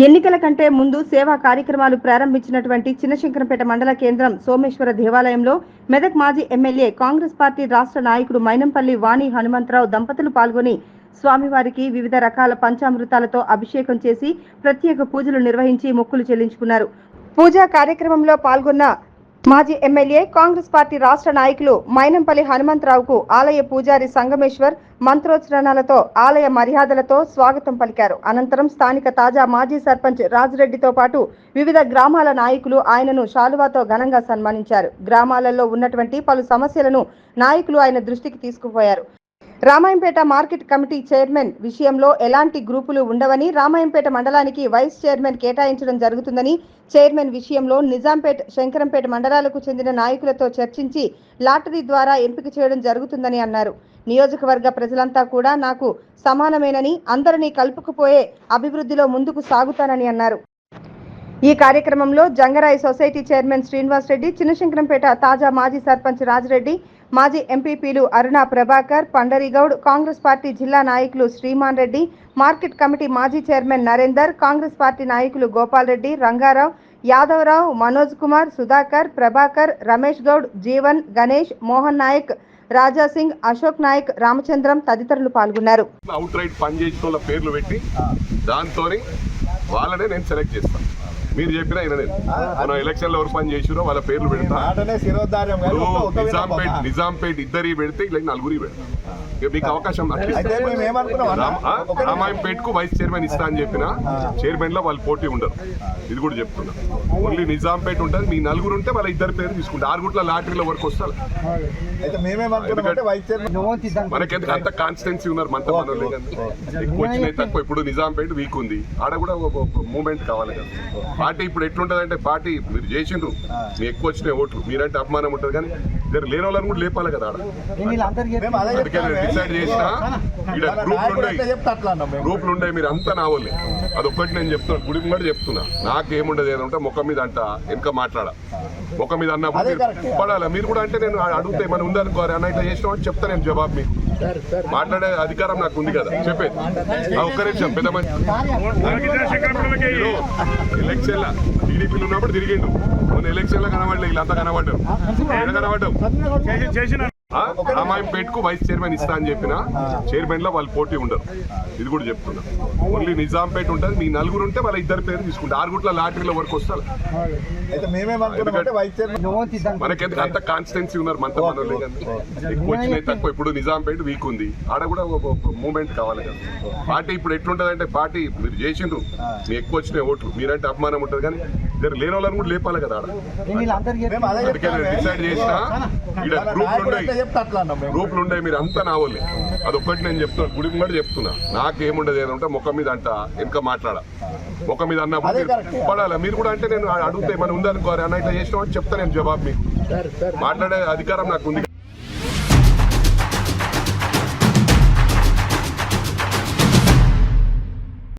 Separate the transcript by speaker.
Speaker 1: ఎన్నికల కంటే ముందు సేవా కార్యక్రమాలు ప్రారంభించినటువంటి చిన్నశంకరంపేట మండల కేంద్రం సోమేశ్వర దేవాలయంలో మెదక్ మాజీ ఎమ్మెల్యే కాంగ్రెస్ పార్టీ రాష్ట్ర నాయకుడు మైనంపల్లి వాణి హనుమంతరావు దంపతులు పాల్గొని స్వామివారికి వివిధ రకాల పంచామృతాలతో అభిషేకం చేసి ప్రత్యేక పూజలు నిర్వహించి మొక్కులు చెల్లించుకున్నారు. పూజా కార్యక్రమంలో పాల్గొన్న మాజీ ఎమ్మెల్యే కాంగ్రెస్ పార్టీ రాష్ట్ర నాయకులు మైనంపల్లి హనుమంతరావుకు ఆలయ పూజారి సంగమేశ్వర్ మంత్రోచ్చరణలతో ఆలయ మర్యాదలతో స్వాగతం పలికారు. అనంతరం స్థానిక తాజా మాజీ సర్పంచ్ రాజిరెడ్డితో పాటు వివిధ గ్రామాల నాయకులు ఆయనను శాలువాతో ఘనంగా సన్మానించారు. గ్రామాలలో ఉన్నటువంటి పలు సమస్యలను నాయకులు ఆయన దృష్టికి తీసుకుపోయారు. రామాయంపేట మార్కెట్ కమిటీ చైర్మన్ విషయంలో ఎలాంటి గ్రూపులు ఉండవని, రామాయంపేట మండలానికి వైస్ చైర్మన్ కేటాయించడం జరుగుతుందని, చైర్మన్ విషయంలో నిజాంపేట్, శంకరంపేట మండలాలకు చెందిన నాయకులతో చర్చించి లాటరీ ద్వారా ఎంపిక చేయడం జరుగుతుందని అన్నారు. నియోజకవర్గ ప్రజలంతా కూడా నాకు సమానమేనని, అందరినీ కలుపుకుపోయే అభివృద్ధిలో ముందుకు సాగుతానని అన్నారు. ఈ కార్యక్రమంలో జంగరాయి సొసైటీ చైర్మన్ శ్రీనివాస్ రెడ్డి, చిన్నశంకరంపేట తాజా మాజీ సర్పంచ్ రాజిరెడ్డి, మాజీ ఎంపీపీలు అరుణ ప్రభాకర్, పండరిగౌడ్, కాంగ్రెస్ పార్టీ జిల్లా నాయకులు శ్రీమాన్ రెడ్డి, మార్కెట్ కమిటీ మాజీ చైర్మన్ నరేందర్, కాంగ్రెస్ పార్టీ నాయకులు గోపాల్ రెడ్డి, రంగారావు, యాదవరావు, మనోజ్ కుమార్, సుధాకర్, ప్రభాకర్, రమేష్ గౌడ్, జీవన్, గణేష్, మోహన్ నాయక్, రాజా సింగ్, అశోక్ నాయక్, రామచంద్రం తదితరులు పాల్గొన్నారు.
Speaker 2: అవుట్ రైట్ పని చేసిన వాళ్ళ పేర్లు పెట్టి దాంతోని వాళ్ళనే నేను సెలెక్ట్ చేస్తాను. మీరు చెప్పినా మనం ఎలక్షన్ లో ఎవరు పని చేసిరో వాళ్ళ పేర్లు పెడతా. నిజాంపేట్ ఇద్దరి పెడితే ఇలా నలుగురి పెడతాం. మీకు అవకాశం రామాయంపేట్ కు వైస్ చైర్మన్ ఇస్తా అని చెప్పిన చైర్మన్ లో వాళ్ళు పోటీ ఉండరు. ఇది కూడా చెప్తున్నా. ఓన్లీ నిజాంపేట్ ఉంటుంది. మీ నలుగురు ఉంటే వాళ్ళ ఇద్దరు పేరు తీసుకుంటే 6 గుట్ల లాటరీల వరకు వస్తారు. మనకెందుకు అంత కాన్స్టిట్యున్సీ ఉన్నారు. మనతో మనలో ఎక్కువ వచ్చినాయి తక్కువ. ఇప్పుడు నిజాంపేట్ వీక్ ఉంది. ఆడ కూడా మూమెంట్ కావాలి కదా. పార్టీ ఇప్పుడు ఎట్లుంటది అంటే, పార్టీ మీరు చేసిండ్రు, మీ ఎక్కువ వచ్చినాయి ఓట్లు, మీరంటే అభిమానం ఉంటుంది. కానీ ఇద్దరు లేని వాళ్ళని కూడా లేపాలి కదా. ఆడ డిసైడ్ చేసినా గ్రూపులు ఉండే మీరు అంతా నా వాళ్ళే. అదొక్కటి నేను చెప్తున్నా. గుడి కూడా చెప్తున్నా. నాకేముండదు ఏదంటే ముఖం మీద అంట వెనక మాట్లాడ ముఖం మీద అన్నప్పుడు పడాలి. మీరు కూడా అంటే నేను అడిగితే మనం ఉందనుకోరు అన్న ఇట్లా చేసినా అని చెప్తా. నేను జవాబు మీకు మాట్లాడే అధికారం నాకు ఉంది కదా చెప్పేది. ఒక్క నిమిషం. పెద్ద మంచి ఎలక్షన్ లా టీడీపీలు ఉన్నప్పుడు తిరిగిండు. మొన్న ఎలక్షన్ లో కనబడలేదు. వీళ్ళంతా కనబడ్డారు. కనబడ్డాం. రామాయంపేట్ కు వైస్ చైర్మన్ ఇస్తా అని చెప్పిన చైర్మన్ లో వాళ్ళు పోటీ ఉండరు. ఇది కూడా చెప్తున్నా. ఓన్లీ నిజాంపేట్ ఉంటుంది. మీ నలుగురు ఉంటే వాళ్ళ ఇద్దరు పేరు తీసుకుంటే 6 గుట్ల లాటరీల వరకు వస్తారు. మనకెందుకు అంత కాన్స్టిట్యున్సీ ఉన్నారు. మనతో మనలో ఎక్కువ వచ్చినాయి తక్కువ. ఇప్పుడు నిజాంపేట్ వీక్ ఉంది. ఆడ కూడా మూమెంట్ కావాలి కదా. పార్టీ ఇప్పుడు ఎట్లుంటది అంటే, పార్టీ మీరు చేసిండ్రు, మీ ఎక్కువ వచ్చినాయి ఓట్లు, మీరంటే అభిమానం ఉంటుంది. కానీ ఇద్దరు లేని వాళ్ళని కూడా లేపాలి కదా. ఆడ డిసైడ్ చేసినా గ్రూపులు ఉండే మీరు అంతా నా వాళ్ళే. అదొక్కటి నేను చెప్తున్నా. గుడి కూడా చెప్తున్నా. నాకేముండదు ఏదంటే ముఖం మీద అంట వెనక మాట్లాడ ముఖం మీద అన్నప్పుడు పడాలి. మీరు కూడా అంటే నేను అడిగితే మనం ఉందనుకోరు అన్న ఇట్లా చేసినా అని చెప్తా. నేను జవాబు మీకు మాట్లాడే అధికారం నాకు ఉంది.